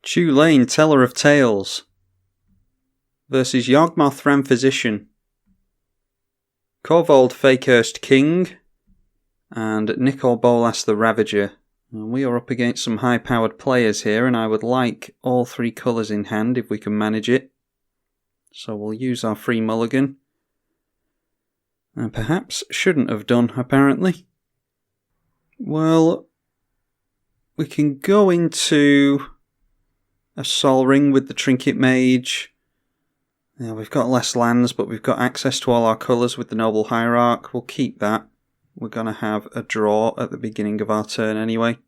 Chulane, Teller of Tales versus Yawgmoth, Thran Physician, Korvold Fae-Cursed King, and Nicol Bolas the Ravager. And we are up against some high-powered players here, and I would like all three colours in hand if we can manage it. So we'll use our free mulligan. And perhaps shouldn't have done, apparently. Well, we can go into a Sol Ring with the Trinket Mage. Yeah, we've got less lands, but we've got access to all our colours with the Noble Hierarch. We'll keep that. We're going to have a draw at the beginning of our turn anyway.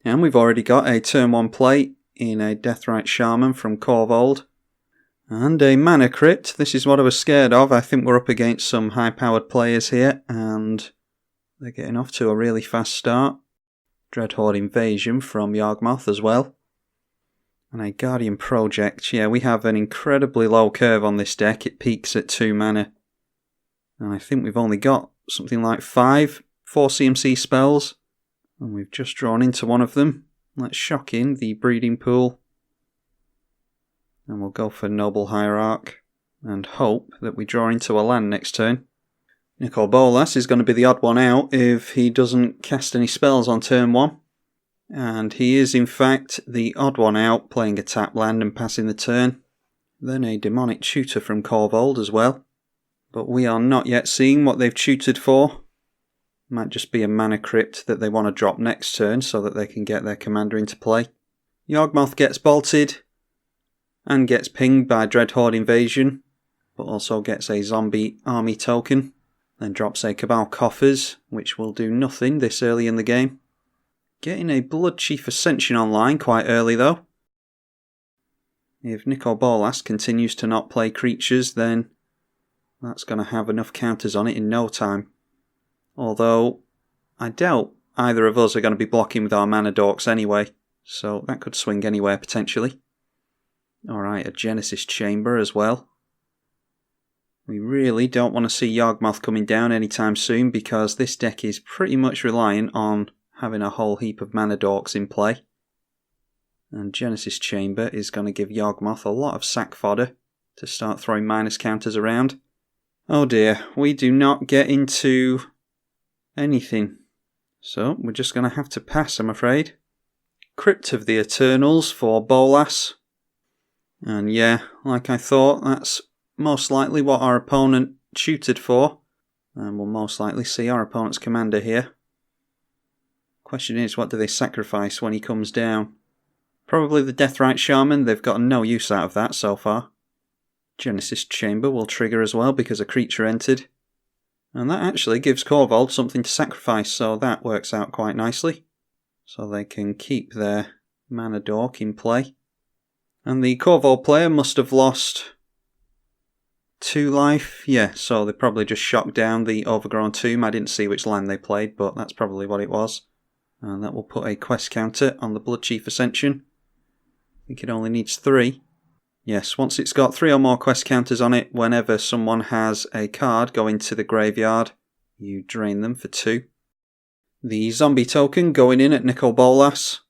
And we've already got a turn 1 play in a Deathrite Shaman from Korvold. And a Mana Crypt. This is what I was scared of. I think we're up against some high-powered players here, and they're getting off to a really fast start. Dreadhorde Invasion from Yawgmoth as well. And a Guardian Project. Yeah, we have an incredibly low curve on this deck. It peaks at 2 mana. And I think we've only got something like 4 CMC spells. And we've just drawn into one of them. Let's shock in the Breeding Pool. And we'll go for Noble Hierarch. And hope that we draw into a land next turn. Nicol Bolas is going to be the odd one out if he doesn't cast any spells on turn 1. And he is in fact the odd one out, playing a tap land and passing the turn. Then a Demonic Tutor from Korvold as well. But we are not yet seeing what they've tutored for. Might just be a Mana Crypt that they want to drop next turn so that they can get their commander into play. Yawgmoth gets bolted and gets pinged by Dreadhorde Invasion, but also gets a Zombie Army token. Then drops a Cabal Coffers, which will do nothing this early in the game. Getting a Bloodchief Ascension online quite early though. If Nicol Bolas continues to not play creatures, then that's going to have enough counters on it in no time. Although, I doubt either of us are going to be blocking with our Mana Dorks anyway, so that could swing anywhere potentially. Alright, a Genesis Chamber as well. We really don't want to see Yawgmoth coming down anytime soon because this deck is pretty much reliant on having a whole heap of Mana Dorks in play. And Genesis Chamber is going to give Yawgmoth a lot of sack fodder to start throwing minus counters around. Oh dear, we do not get into anything. So we're just going to have to pass, I'm afraid. Crypt of the Eternals for Bolas. And yeah, like I thought, that's most likely what our opponent tutored for. And we'll most likely see our opponent's commander here. Question is, what do they sacrifice when he comes down? Probably the Deathrite Shaman. They've gotten no use out of that so far. Genesis Chamber will trigger as well because a creature entered. And that actually gives Korvold something to sacrifice, so that works out quite nicely. So they can keep their Mana Dork in play. And the Korvold player must have lost 2 life. Yeah, so they probably just shocked down the Overgrown Tomb. I didn't see which land they played, but that's probably what it was. And that will put a quest counter on the Bloodchief Ascension. I think it only needs 3. Yes, once it's got 3 or more quest counters on it, whenever someone has a card go into the graveyard, you drain them for 2. The zombie token going in at Nicol Bolas.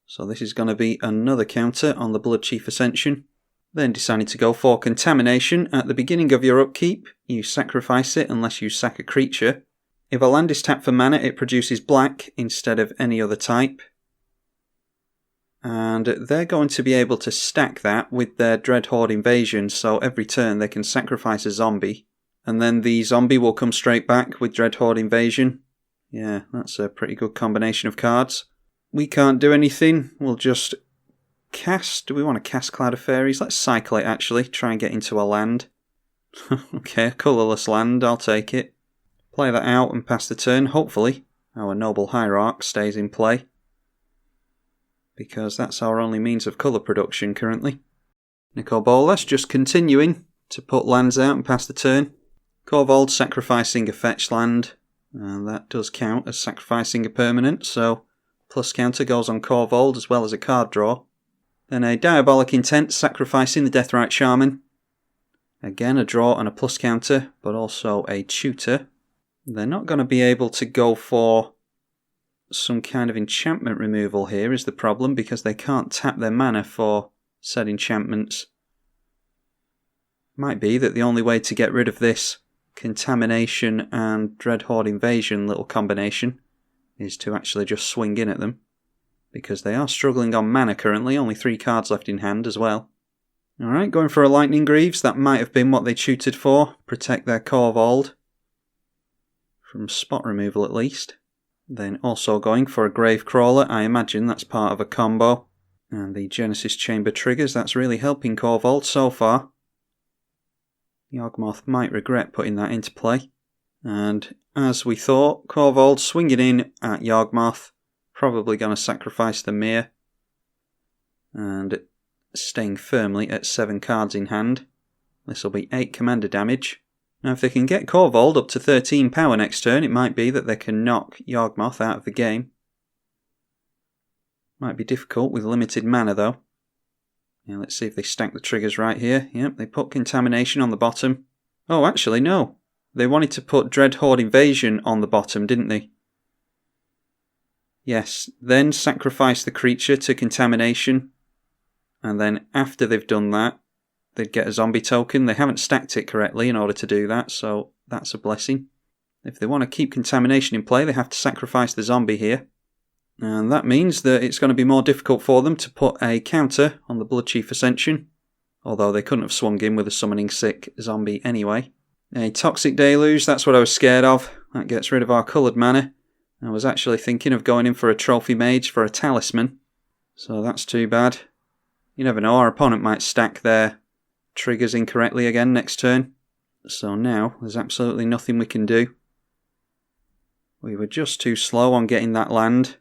So this is going to be another counter on the Bloodchief Ascension. Then deciding to go for Contamination. At the beginning of your upkeep, you sacrifice it unless you sack a creature. If a land is tapped for mana, it produces black instead of any other type. And they're going to be able to stack that with their Dreadhorde Invasion, so every turn they can sacrifice a zombie. And then the zombie will come straight back with Dreadhorde Invasion. Yeah, that's a pretty good combination of cards. We can't do anything, we'll just cast. Do we want to cast Cloud of Fairies? Let's cycle it actually, try and get into a land. Okay, a colourless land, I'll take it. Play that out and pass the turn. Hopefully our Noble Hierarch stays in play, because that's our only means of colour production currently. Nicol Bolas just continuing to put lands out and pass the turn. Korvold sacrificing a fetch land, and that does count as sacrificing a permanent, so plus counter goes on Korvold as well as a card draw. Then a Diabolic Intent sacrificing the Deathrite Shaman. Again, a draw and a plus counter, but also a tutor. They're not going to be able to go for some kind of enchantment removal here is the problem, because they can't tap their mana for said enchantments. Might be that the only way to get rid of this Contamination and Dreadhorde Invasion little combination is to actually just swing in at them, because they are struggling on mana currently, only 3 cards left in hand as well. Alright, going for a Lightning Greaves, that might have been what they tutored for, protect their Korvold from spot removal at least. Then also going for a Gravecrawler, I imagine that's part of a combo. And the Genesis Chamber triggers, that's really helping Korvold so far. Yawgmoth might regret putting that into play. And as we thought, Korvold swinging in at Yawgmoth, probably going to sacrifice the Mere. And staying firmly at 7 cards in hand. This will be 8 commander damage. Now if they can get Korvold up to 13 power next turn, it might be that they can knock Yawgmoth out of the game. Might be difficult with limited mana though. Now let's see if they stack the triggers right here. Yep, they put Contamination on the bottom. Oh, actually no. They wanted to put Dreadhorde Invasion on the bottom, didn't they? Yes, then sacrifice the creature to Contamination. And then after they've done that, they'd get a zombie token. They haven't stacked it correctly in order to do that, so that's a blessing. If they want to keep Contamination in play, they have to sacrifice the zombie here. And that means that it's going to be more difficult for them to put a counter on the Bloodchief Ascension. Although they couldn't have swung in with a Summoning Sick zombie anyway. A Toxic Deluge, that's what I was scared of. That gets rid of our coloured mana. I was actually thinking of going in for a Trophy Mage for a Talisman. So that's too bad. You never know, our opponent might stack their triggers incorrectly again next turn. So now, there's absolutely nothing we can do. We were just too slow on getting that land.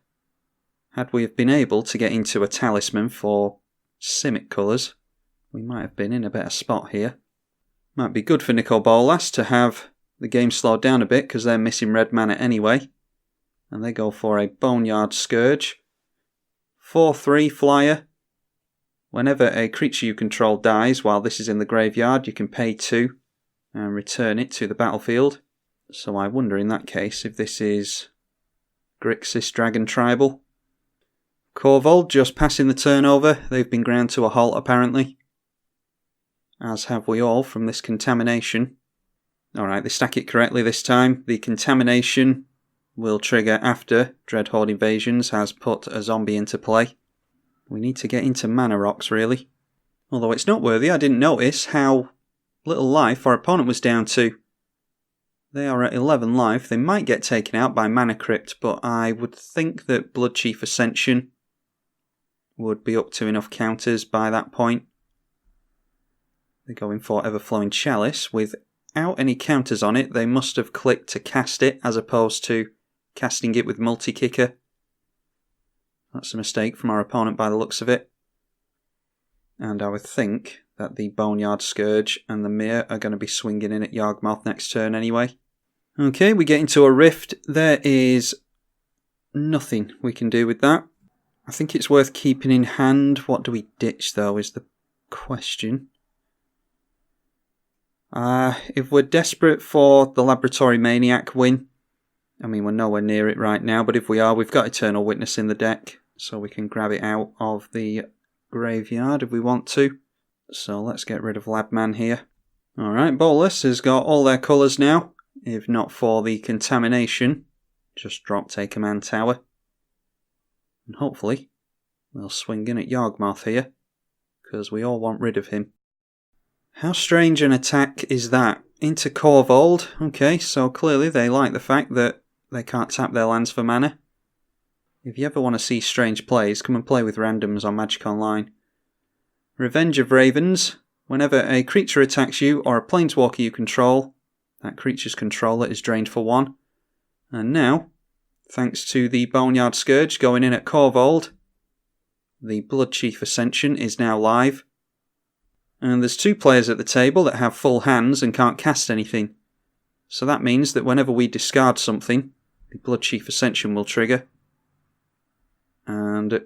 Had we have been able to get into a Talisman for Simic colours, we might have been in a better spot here. Might be good for Nicol Bolas to have the game slowed down a bit, because they're missing red mana anyway. And they go for a Boneyard Scourge. 4/3 flyer. Whenever a creature you control dies while this is in the graveyard, you can pay 2 and return it to the battlefield. So I wonder in that case if this is Grixis Dragon Tribal. Korvold just passing the turnover. They've been ground to a halt apparently. As have we all from this Contamination. Alright, they stack it correctly this time. The Contamination will trigger after Dreadhorde Invasions has put a zombie into play. We need to get into mana rocks, really. Although it's noteworthy, I didn't notice how little life our opponent was down to. They are at 11 life. They might get taken out by Mana Crypt, but I would think that Bloodchief Ascension would be up to enough counters by that point. They're going for Everflowing Chalice. Without any counters on it, they must have clicked to cast it as opposed to casting it with Multi-Kicker. That's a mistake from our opponent by the looks of it. And I would think that the Boneyard Scourge and the Mere are going to be swinging in at Yawgmoth next turn anyway. Okay, we get into a Rift. There is nothing we can do with that. I think it's worth keeping in hand. What do we ditch though is the question. If we're desperate for the Laboratory Maniac win, I mean we're nowhere near it right now, but if we are, we've got Eternal Witness in the deck. So we can grab it out of the graveyard if we want to. So let's get rid of Labman here. Alright, Bolas has got all their colours now. If not for the Contamination, just dropped a command tower. And hopefully we'll swing in at Yawgmoth here, because we all want rid of him. How strange an attack is that? Into Korvold. Okay, so clearly they like the fact that they can't tap their lands for mana. If you ever want to see strange plays, come and play with randoms on Magic Online. Revenge of Ravens. Whenever a creature attacks you or a planeswalker you control, that creature's controller is drained for 1. And now, thanks to the Boneyard Scourge going in at Korvold, the Bloodchief Ascension is now live. And there's 2 players at the table that have full hands and can't cast anything. So that means that whenever we discard something, the Bloodchief Ascension will trigger. And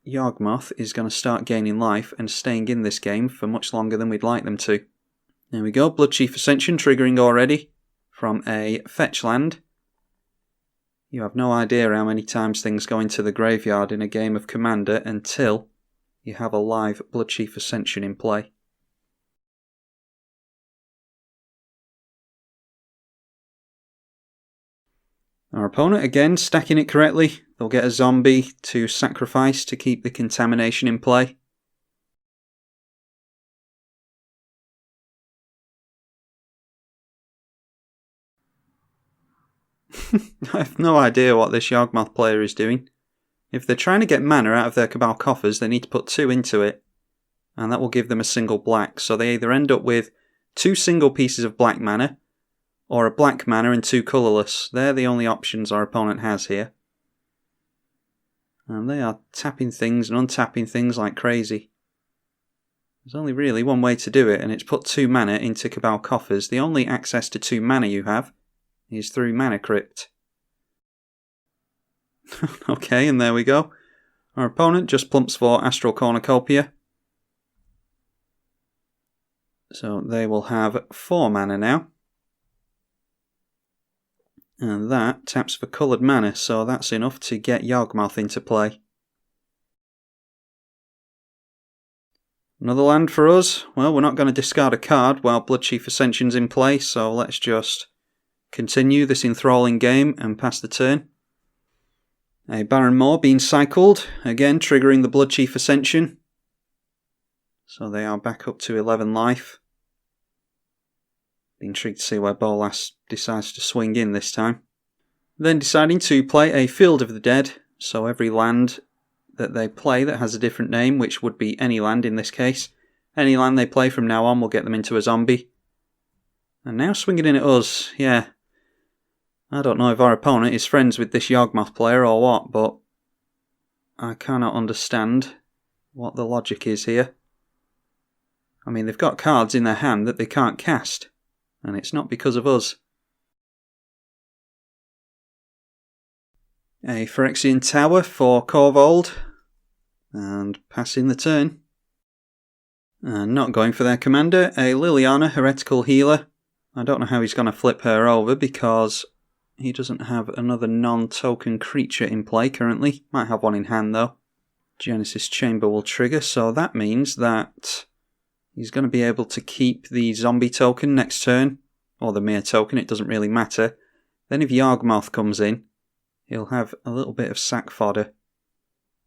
Yawgmoth is going to start gaining life and staying in this game for much longer than we'd like them to. There we go, Bloodchief Ascension triggering already from a fetch land. You have no idea how many times things go into the graveyard in a game of Commander until you have a live Bloodchief Ascension in play. Our opponent again stacking it correctly. They'll get a zombie to sacrifice to keep the contamination in play. I have no idea what this Yawgmoth player is doing. If they're trying to get mana out of their Cabal coffers, they need to put 2 into it, and that will give them a single black. So they either end up with 2 single pieces of black mana, or a black mana and 2 colourless. They're the only options our opponent has here. And they are tapping things and untapping things like crazy. There's only really one way to do it, and it's put 2 mana into Cabal coffers. The only access to 2 mana you have is through Mana Crypt. Okay, and there we go. Our opponent just plumps for Astral Cornucopia. So they will have 4 mana now. And that taps for coloured mana, so that's enough to get Yawgmoth into play. Another land for us. Well, we're not going to discard a card while Bloodchief Ascension's in play, so let's just continue this enthralling game and pass the turn. A Baron Moor being cycled, again triggering the Bloodchief Ascension. So they are back up to 11 life. Be intrigued to see where Bolas decides to swing in this time. Then deciding to play a Field of the Dead, so every land that they play that has a different name, which would be any land in this case. Any land they play from now on will get them into a zombie. And now swinging in at us, yeah. I don't know if our opponent is friends with this Yawgmoth player or what, but I cannot understand what the logic is here. I mean, they've got cards in their hand that they can't cast, and it's not because of us. A Phyrexian Tower for Korvold, and passing the turn. And not going for their commander, a Liliana Heretical Healer. I don't know how he's going to flip her over because he doesn't have another non-token creature in play currently. Might have one in hand though. Genesis Chamber will trigger, so that means that he's going to be able to keep the zombie token next turn, or the mere token, it doesn't really matter. Then if Yawgmoth comes in, he'll have a little bit of sack fodder.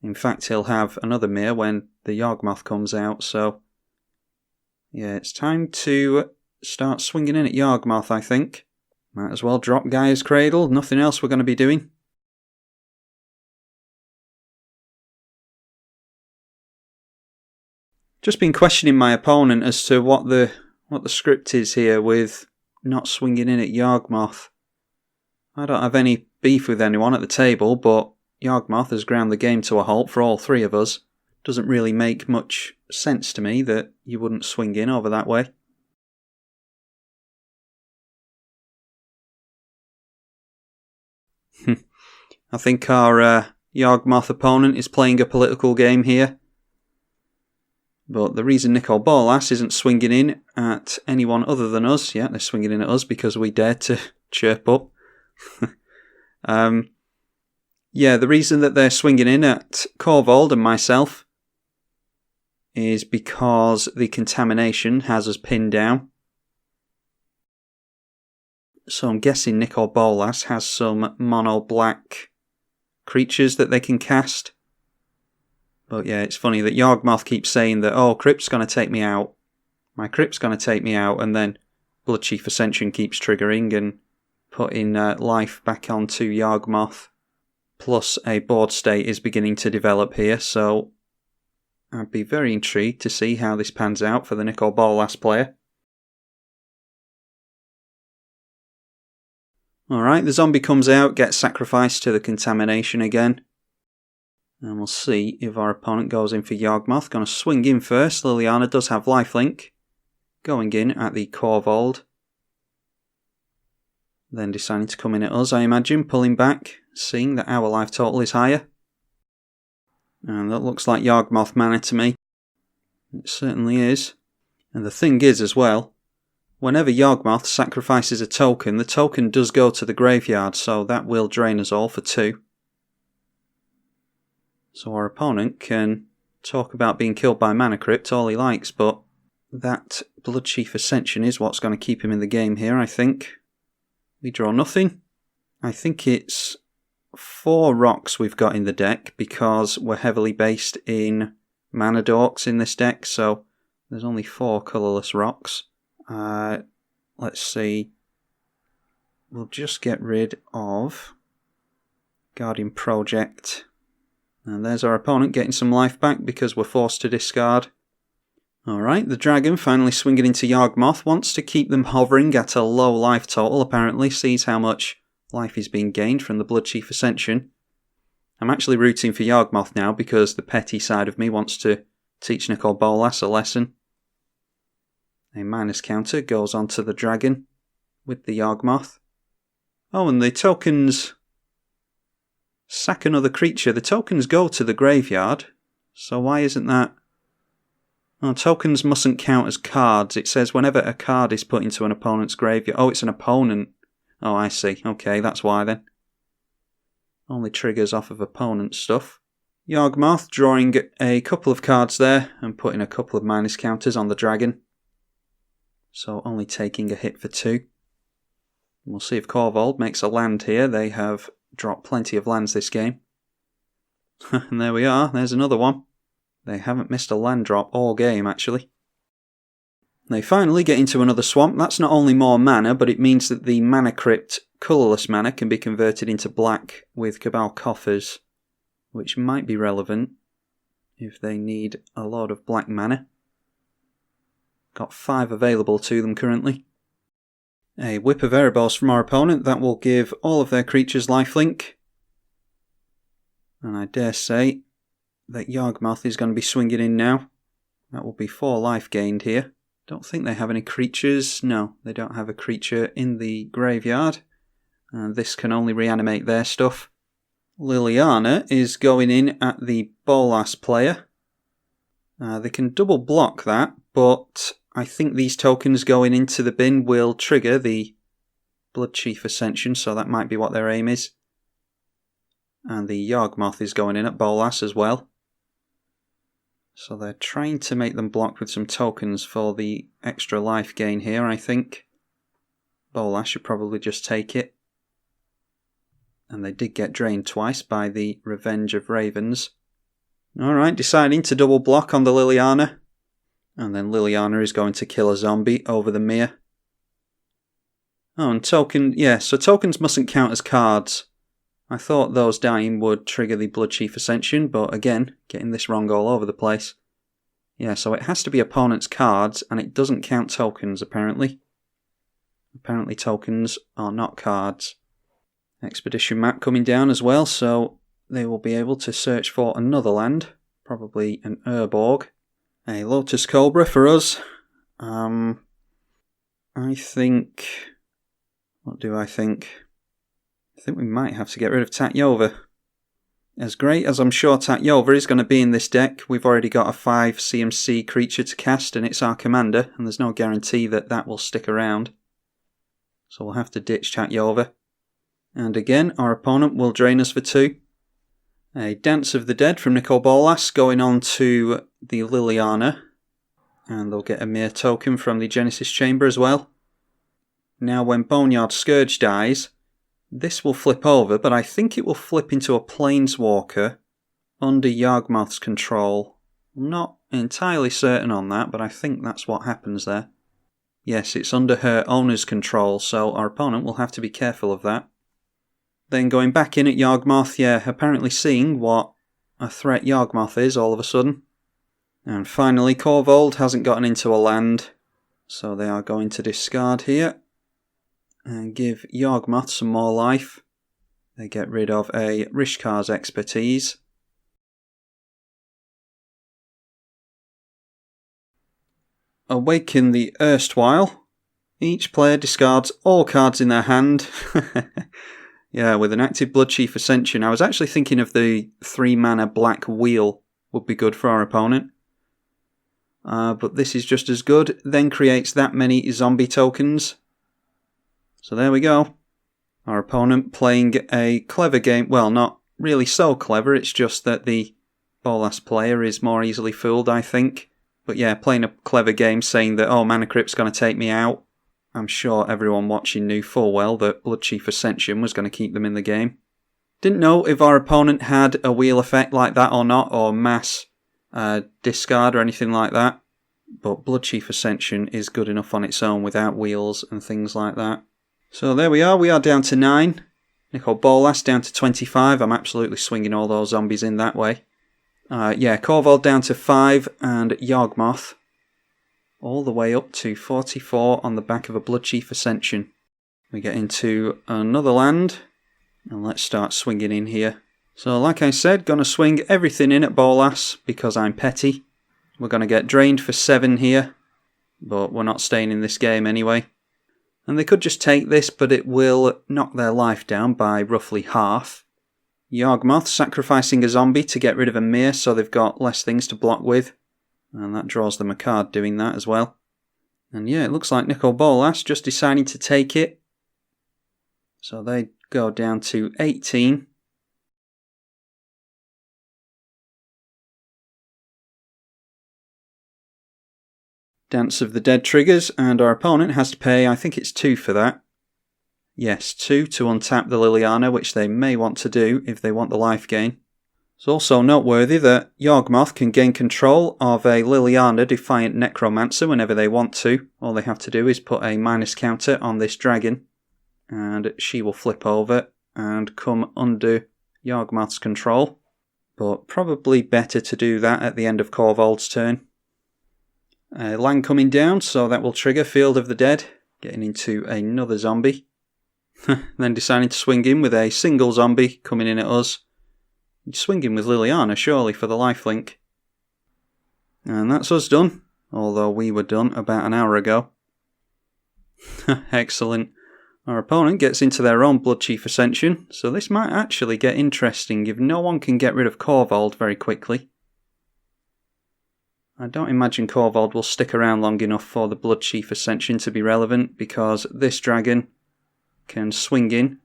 In fact, he'll have another mere when the Yawgmoth comes out, so yeah, it's time to start swinging in at Yawgmoth, I think. Might as well drop Gaia's Cradle, nothing else we're going to be doing. Just been questioning my opponent as to what the script is here with not swinging in at Yawgmoth. I don't have any beef with anyone at the table, but Yawgmoth has ground the game to a halt for all 3 of us. Doesn't really make much sense to me that you wouldn't swing in over that way. I think our Yawgmoth opponent is playing a political game here. But the reason Nicol Bolas isn't swinging in at anyone other than us, yeah, they're swinging in at us because we dared to chirp up. Yeah, the reason that they're swinging in at Korvold and myself is because the contamination has us pinned down. So I'm guessing Nicol Bolas has some mono black creatures that they can cast. But yeah, it's funny that Yawgmoth keeps saying that, oh, Crypt's going to take me out. My Crypt's going to take me out, and then Bloodchief Ascension keeps triggering and putting life back onto Yawgmoth. Plus a board state is beginning to develop here, so I'd be very intrigued to see how this pans out for the Nicol Bolas player. Alright, the zombie comes out, gets sacrificed to the contamination again. And we'll see if our opponent goes in for Yawgmoth. Going to swing in first. Liliana does have lifelink. Going in at the Korvold. Then deciding to come in at us, I imagine. Pulling back, seeing that our life total is higher. And that looks like Yawgmoth mana to me. It certainly is. And the thing is as well, whenever Yawgmoth sacrifices a token, the token does go to the graveyard, so that will drain us all for 2. So our opponent can talk about being killed by Mana Crypt all he likes, but that Bloodchief Ascension is what's going to keep him in the game here, I think. We draw nothing. I think it's 4 rocks we've got in the deck because we're heavily based in Mana Dorks in this deck, so there's only 4 colourless rocks. Let's see. We'll just get rid of Guardian Project. And there's our opponent getting some life back because we're forced to discard. Alright, the dragon finally swinging into Yawgmoth, wants to keep them hovering at a low life total apparently, sees how much life is being gained from the Bloodchief Ascension. I'm actually rooting for Yawgmoth now because the petty side of me wants to teach Nicol Bolas a lesson. A minus counter goes onto the dragon with the Yawgmoth. Oh, and the tokens sack another creature. The tokens go to the graveyard, so why isn't that? Oh, tokens mustn't count as cards. It says whenever a card is put into an opponent's graveyard. Oh, it's an opponent. Oh, I see. Okay, that's why then. Only triggers off of opponent stuff. Yawgmoth drawing a couple of cards there and putting a couple of minus counters on the dragon. So only taking a hit for 2. We'll see if Korvold makes a land here. They have dropped plenty of lands this game. And there we are. There's another one. They haven't missed a land drop all game, actually. They finally get into another swamp. That's not only more mana, but it means that the Mana Crypt colourless mana can be converted into black with Cabal Coffers, which might be relevant if they need a lot of black mana. Got 5 available to them currently. A Whip of Erebos from our opponent. That will give all of their creatures lifelink. And I dare say that Yawgmoth is going to be swinging in now. That will be 4 life gained here. Don't think they have any creatures. No, they don't have a creature in the graveyard. And this can only reanimate their stuff. Liliana is going in at the Bolas player. They can double block that, but I think these tokens going into the bin will trigger the Bloodchief Ascension, so that might be what their aim is. And the Yawgmoth is going in at Bolas as well. So they're trying to make them block with some tokens for the extra life gain here, I think. Bolas should probably just take it. And they did get drained twice by the Revenge of Ravens. Alright, deciding to double block on the Liliana. And then Liliana is going to kill a zombie over the Mere. Oh, and so tokens mustn't count as cards. I thought those dying would trigger the Bloodchief Ascension, but again, getting this wrong all over the place. Yeah, so it has to be opponent's cards, and it doesn't count tokens, apparently. Apparently tokens are not cards. Expedition map coming down as well, so they will be able to search for another land, probably an Urborg. A Lotus Cobra for us. I think... What do I think? I think we might have to get rid of Tatyova. As great as I'm sure Tatyova is going to be in this deck, we've already got a 5 CMC creature to cast and it's our commander, and there's no guarantee that that will stick around. So we'll have to ditch Tatyova. And again, our opponent will drain us for 2. A Dance of the Dead from Nicol Bolas going on to the Liliana. And they'll get a Mere token from the Genesis Chamber as well. Now when Boneyard Scourge dies, this will flip over, but I think it will flip into a Planeswalker under Yawgmoth's control. I'm not entirely certain on that, but I think that's what happens there. Yes, it's under her owner's control, so our opponent will have to be careful of that. Then going back in at Yawgmoth, yeah, apparently seeing what a threat Yawgmoth is all of a sudden. And finally, Korvold hasn't gotten into a land, so they are going to discard here and give Yawgmoth some more life. They get rid of a Rishkar's Expertise. Awaken the Erstwhile. Each player discards all cards in their hand. Yeah, with an active Bloodchief Ascension. I was actually thinking of the 3 mana black wheel would be good for our opponent. but this is just as good. Then creates that many zombie tokens. So there we go. Our opponent playing a clever game. Well, not really so clever. It's just that the Bolas player is more easily fooled, I think. But yeah, playing a clever game saying that, oh, Mana Crypt's going to take me out. I'm sure everyone watching knew full well that Bloodchief Ascension was going to keep them in the game. Didn't know if our opponent had a wheel effect like that or not, or mass discard or anything like that. But Bloodchief Ascension is good enough on its own without wheels and things like that. So there we are down to 9. Nicol Bolas down to 25. I'm absolutely swinging all those zombies in that way. Yeah, Korvold down to 5 and Yawgmoth all the way up to 44 on the back of a Bloodchief Ascension. We get into another land and let's start swinging in here. So like I said, gonna swing everything in at Bolas because I'm petty. We're gonna get drained for 7 here, but we're not staying in this game anyway. And they could just take this, but it will knock their life down by roughly half. Yawgmoth sacrificing a zombie to get rid of a mirror, so they've got less things to block with. And that draws them a card doing that as well. And yeah, it looks like Nicol Bolas just deciding to take it. So they go down to 18. Dance of the Dead triggers, and our opponent has to pay, I think it's 2 for that. Yes, 2 to untap the Liliana, which they may want to do if they want the life gain. It's also noteworthy that Yawgmoth can gain control of a Liliana Defiant Necromancer whenever they want to. All they have to do is put a minus counter on this dragon, and she will flip over and come under Yawgmoth's control. But probably better to do that at the end of Korvold's turn. Land coming down, so that will trigger Field of the Dead, getting into another zombie. Then deciding to swing in with a single zombie coming in at us. Swing in with Liliana, surely, for the lifelink. And that's us done, although we were done about an hour ago. Excellent. Our opponent gets into their own Bloodchief Ascension, so this might actually get interesting if no one can get rid of Korvold very quickly. I don't imagine Korvold will stick around long enough for the Bloodchief Ascension to be relevant, because this dragon can swing in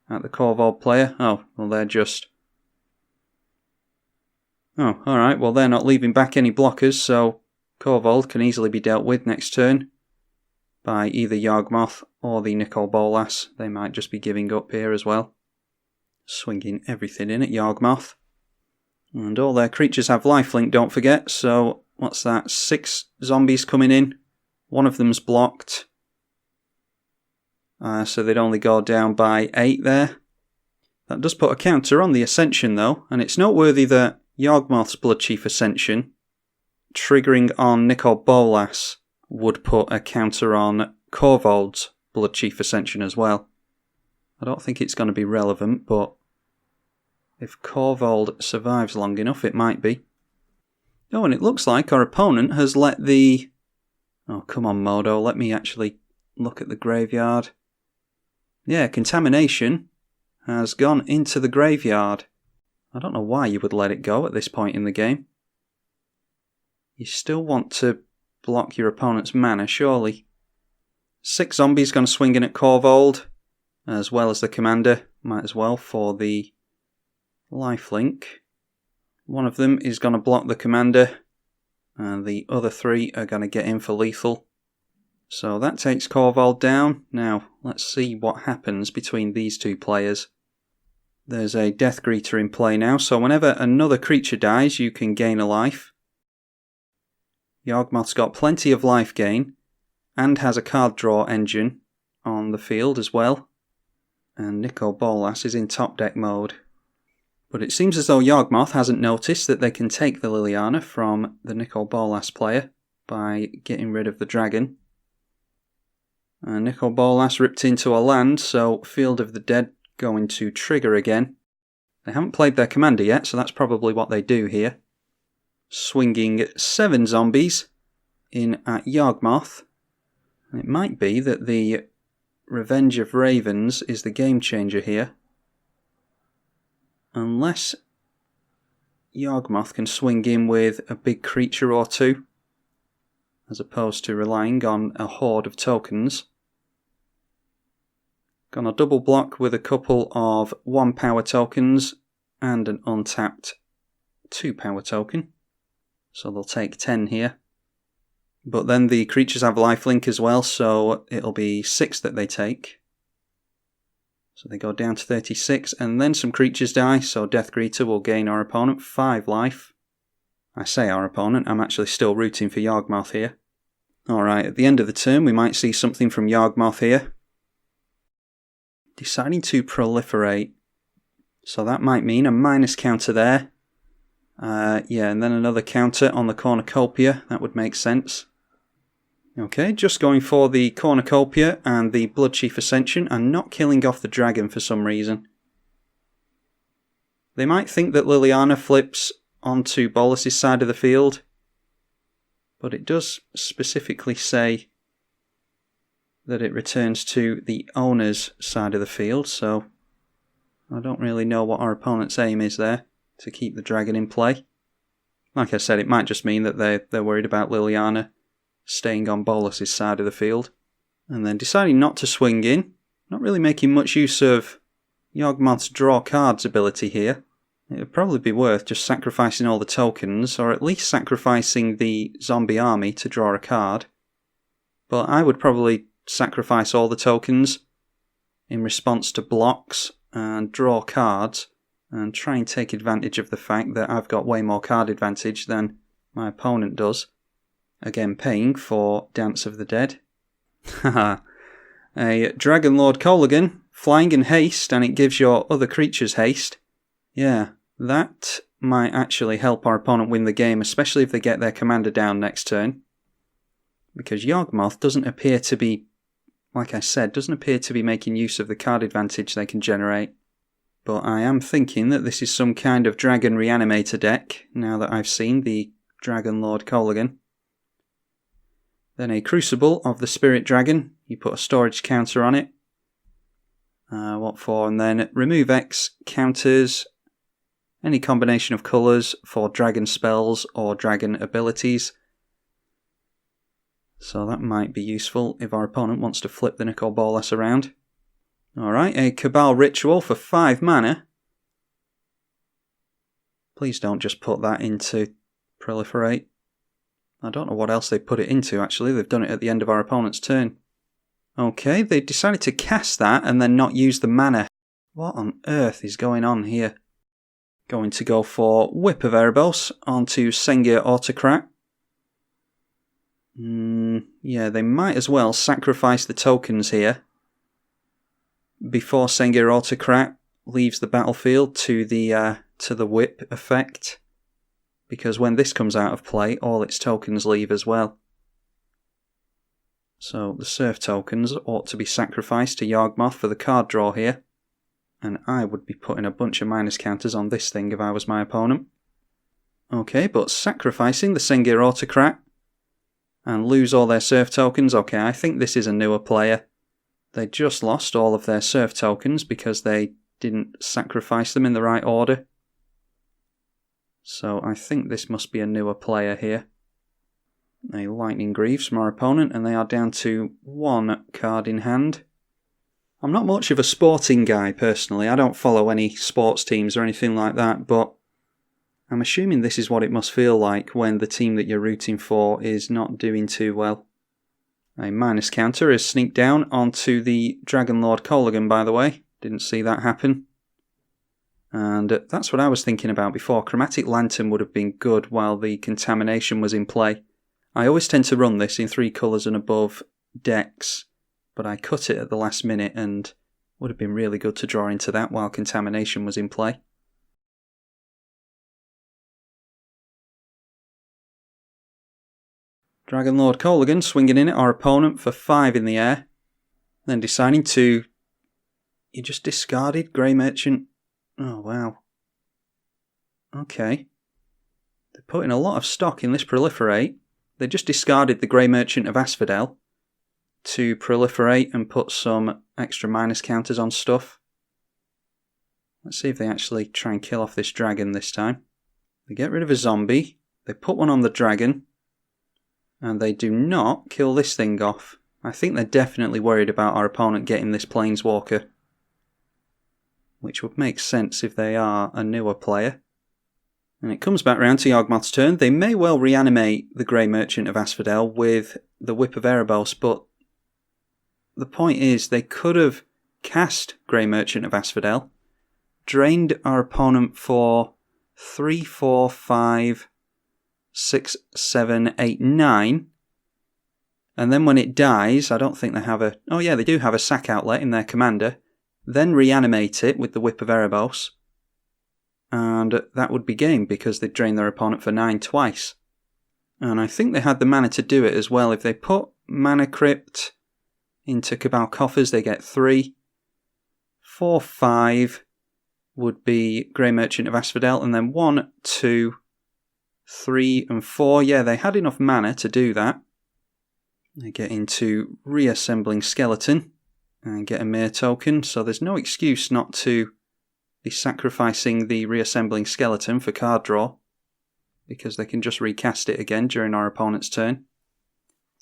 at the Korvold player. Oh, well they're just... Oh, alright, well they're not leaving back any blockers, so Korvold can easily be dealt with next turn by either Yawgmoth or the Nicol Bolas. They might just be giving up here as well. Swinging everything in at Yawgmoth. And all their creatures have lifelink, don't forget, so... What's that? 6 zombies coming in. One of them's blocked. So they'd only go down by 8 there. That does put a counter on the Ascension though. And it's noteworthy that Yawgmoth's Bloodchief Ascension, triggering on Nicol Bolas, would put a counter on Korvold's Bloodchief Ascension as well. I don't think it's going to be relevant, but if Korvold survives long enough, it might be. Oh, and it looks like our opponent has let the... Oh, come on, Modo, let me actually look at the graveyard. Yeah, Contamination has gone into the graveyard. I don't know why you would let it go at this point in the game. You still want to block your opponent's mana, surely. 6 zombies going to swing in at Korvold, as well as the commander. Might as well for the lifelink. One of them is going to block the commander, and the other 3 are going to get in for lethal. So that takes Korvold down. Now, let's see what happens between these 2 players. There's a Death Greeter in play now, so whenever another creature dies, you can gain a life. Yawgmoth's got plenty of life gain, and has a card draw engine on the field as well. And Nicol Bolas is in top deck mode. But it seems as though Yawgmoth hasn't noticed that they can take the Liliana from the Nicol Bolas player by getting rid of the dragon. And Nicol Bolas ripped into a land, so Field of the Dead going to trigger again. They haven't played their commander yet, so that's probably what they do here. Swinging 7 zombies in at Yawgmoth. And it might be that the Revenge of Ravens is the game changer here. Unless Yawgmoth can swing in with a big creature or 2. as opposed to relying on a horde of tokens. Gonna double block with a couple of 1 power tokens and an untapped 2 power token. So they'll take 10 here. But then the creatures have lifelink as well, so it'll be 6 that they take. So they go down to 36, and then some creatures die, so Death Greeter will gain our opponent 5 life. I say our opponent, I'm actually still rooting for Yawgmoth here. Alright, at the end of the turn we might see something from Yawgmoth here. Deciding to proliferate. So that might mean a minus counter there. Yeah, and then another counter on the Cornucopia, that would make sense. Okay, just going for the Cornucopia and the Bloodchief Ascension and not killing off the dragon for some reason. They might think that Liliana flips onto Bolas' side of the field, but it does specifically say that it returns to the owner's side of the field, so I don't really know what our opponent's aim is there to keep the dragon in play. Like I said, it might just mean that they're worried about Liliana staying on Bolas' side of the field, and then deciding not to swing in, not really making much use of Yawgmoth's draw cards ability here. It would probably be worth just sacrificing all the tokens, or at least sacrificing the zombie army to draw a card. But I would probably sacrifice all the tokens in response to blocks and draw cards, and try and take advantage of the fact that I've got way more card advantage than my opponent does. Again, paying for Dance of the Dead. Haha. A Dragon Lord Kolaghan, flying in haste, and it gives your other creatures haste. Yeah, that might actually help our opponent win the game, especially if they get their commander down next turn. Because Yawgmoth doesn't appear to be, like I said, doesn't appear to be making use of the card advantage they can generate. But I am thinking that this is some kind of Dragon Reanimator deck, now that I've seen the Dragon Lord Kolaghan. Then a Crucible of the Spirit Dragon. You put a storage counter on it. What for? And then remove X counters any combination of colours for dragon spells or dragon abilities. So that might be useful if our opponent wants to flip the Nicol Bolas around. Alright, a Cabal Ritual for 5 mana. Please don't just put that into Proliferate. I don't know what else they put it into, actually. They've done it at the end of our opponent's turn. Okay, they decided to cast that and then not use the mana. What on earth is going on here? Going to go for Whip of Erebos onto Sengir Autocrat. Yeah, they might as well sacrifice the tokens here before Sengir Autocrat leaves the battlefield to the whip effect. Because when this comes out of play, all its tokens leave as well. So the Surf tokens ought to be sacrificed to Yawgmoth for the card draw here. And I would be putting a bunch of minus counters on this thing if I was my opponent. Okay, but sacrificing the Sengir Autocrat and lose all their Surf tokens. Okay, I think this is a newer player. They just lost all of their Surf tokens because they didn't sacrifice them in the right order. So I think this must be a newer player here. A Lightning Greaves from our opponent, and they are down to 1 card in hand. I'm not much of a sporting guy personally. I don't follow any sports teams or anything like that, but I'm assuming this is what it must feel like when the team that you're rooting for is not doing too well. A minus counter is sneaked down onto the Dragon Lord Kolaghan, by the way. Didn't see that happen. And that's what I was thinking about before. Chromatic Lantern would have been good while the Contamination was in play. I always tend to run this in 3 colours and above decks, but I cut it at the last minute and would have been really good to draw into that while Contamination was in play. Dragon Lord Kolaghan swinging in at our opponent for 5 in the air, then deciding to... You just discarded Grey Merchant. Oh, wow. Okay. They're putting a lot of stock in this Proliferate. They just discarded the Grey Merchant of Asphodel to proliferate and put some extra minus counters on stuff. Let's see if they actually try and kill off this dragon this time. They get rid of a zombie. They put one on the dragon. And they do not kill this thing off. I think they're definitely worried about our opponent getting this Planeswalker. Which would make sense if they are a newer player. And it comes back round to Yawgmoth's turn. They may well reanimate the Grey Merchant of Asphodel with the Whip of Erebos, but the point is they could have cast Grey Merchant of Asphodel, drained our opponent for 3, 4, 5, 6, 7, 8, 9, and then when it dies, I don't think they have a... Oh yeah, they do have a sack outlet in their commander. Then reanimate it with the Whip of Erebos. And that would be game because they'd drain their opponent for 9 twice. And I think they had the mana to do it as well. If they put Mana Crypt into Cabal Coffers, they get 3. 4, 5 would be Grey Merchant of Asphodel. And then 1, 2, 3 and 4. Yeah, they had enough mana to do that. They get into Reassembling Skeleton and get a Mere token. So there's no excuse not to be sacrificing the Reassembling Skeleton for card draw, because they can just recast it again during our opponent's turn.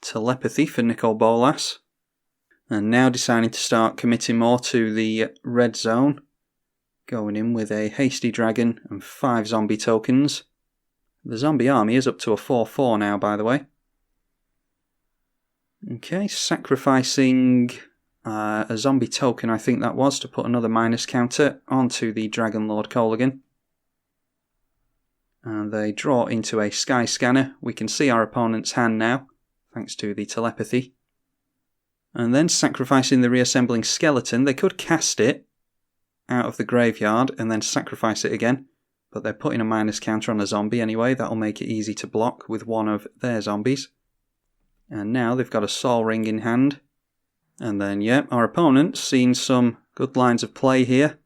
Telepathy for Nicol Bolas. And now deciding to start committing more to the red zone. Going in with a Hasty Dragon and 5 zombie tokens. The zombie army is up to a 4/4 now, by the way. Okay, sacrificing a zombie token, I think that was, to put another minus counter onto the Dragon Lord Kolaghan. And they draw into a Sky Scanner. We can see our opponent's hand now, thanks to the telepathy. And then sacrificing the Reassembling Skeleton, they could cast it out of the graveyard and then sacrifice it again. But they're putting a minus counter on a zombie anyway. That'll make it easy to block with one of their zombies. And now they've got a Sol Ring in hand. And then, yeah, our opponent's seen some good lines of play here.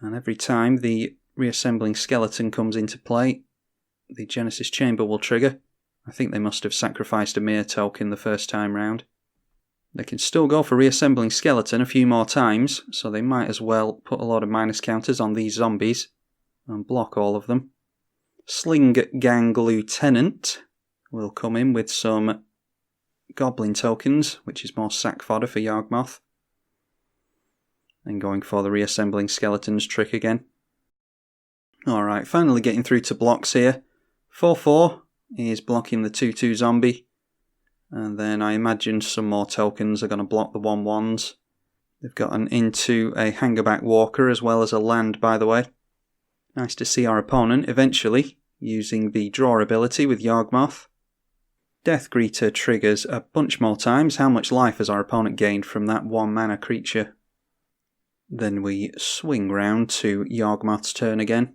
And every time the Reassembling Skeleton comes into play, the Genesis Chamber will trigger. I think they must have sacrificed a Mere token the first time round. They can still go for Reassembling Skeleton a few more times, so they might as well put a lot of minus counters on these zombies and block all of them. Sling Gang Lieutenant will come in with some Goblin tokens, which is more sack fodder for Yawgmoth. And going for the Reassembling Skeletons trick again. Alright, finally getting through to blocks here. 4/4 is blocking the 2/2 zombie. And then I imagine some more tokens are going to block the 1/1s. They've gotten into a Hangerback Walker as well as a land, by the way. Nice to see our opponent eventually using the draw ability with Yawgmoth. Death Greeter triggers a bunch more times. How much life has our opponent gained from that 1 mana creature? Then we swing round to Yawgmoth's turn again.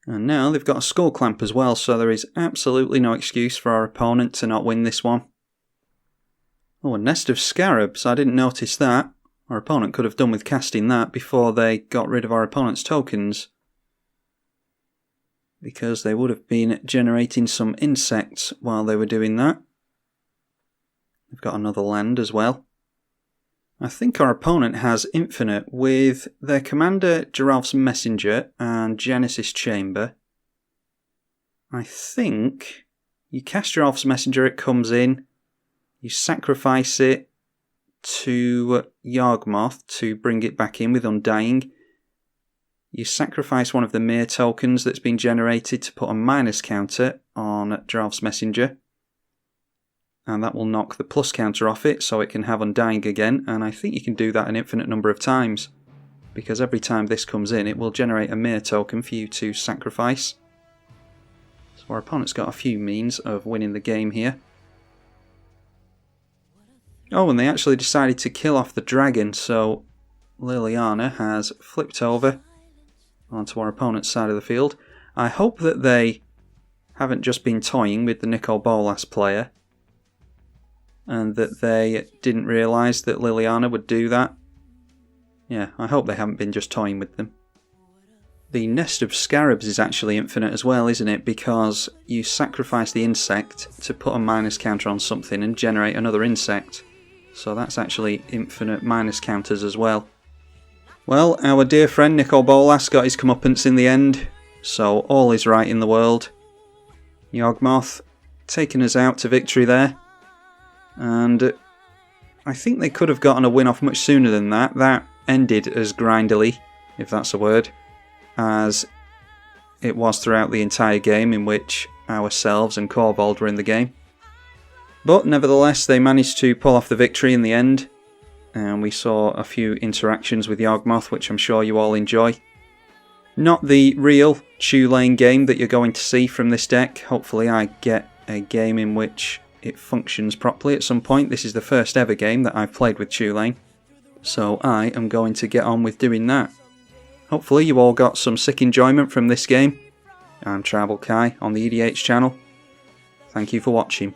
And now they've got a Skull Clamp as well, so there is absolutely no excuse for our opponent to not win this one. Oh, a Nest of Scarabs. I didn't notice that. Our opponent could have done with casting that before they got rid of our opponent's tokens, because they would have been generating some insects while they were doing that. They've got another land as well. I think our opponent has infinite with their commander Geralf's Messenger and Genesis Chamber. I think you cast Geralf's Messenger, it comes in, you sacrifice it to Yawgmoth to bring it back in with Undying. You sacrifice one of the Mere tokens that's been generated to put a minus counter on Geralf's Messenger. And that will knock the plus counter off it so it can have Undying again. And I think you can do that an infinite number of times, because every time this comes in it will generate a Mere token for you to sacrifice. So our opponent's got a few means of winning the game here. Oh, and they actually decided to kill off the dragon, so Liliana has flipped over onto our opponent's side of the field. I hope that they haven't just been toying with the Nicol Bolas player, and that they didn't realise that Liliana would do that. Yeah, I hope they haven't been just toying with them. The Nest of Scarabs is actually infinite as well, isn't it? Because you sacrifice the insect to put a minus counter on something and generate another insect. So that's actually infinite minus counters as well. Well, our dear friend Nicol Bolas got his comeuppance in the end, so all is right in the world. Yawgmoth taken us out to victory there. And I think they could have gotten a win off much sooner than that. That ended as grindily, if that's a word, as it was throughout the entire game, in which ourselves and Korvold were in the game. But nevertheless, they managed to pull off the victory in the end, and we saw a few interactions with Yawgmoth, which I'm sure you all enjoy. Not the real Chulane game that you're going to see from this deck. Hopefully I get a game in which it functions properly at some point. This is the first ever game that I've played with Chulane, so I am going to get on with doing that. Hopefully you all got some sick enjoyment from this game. I'm tribalkai on the EDH channel. Thank you for watching.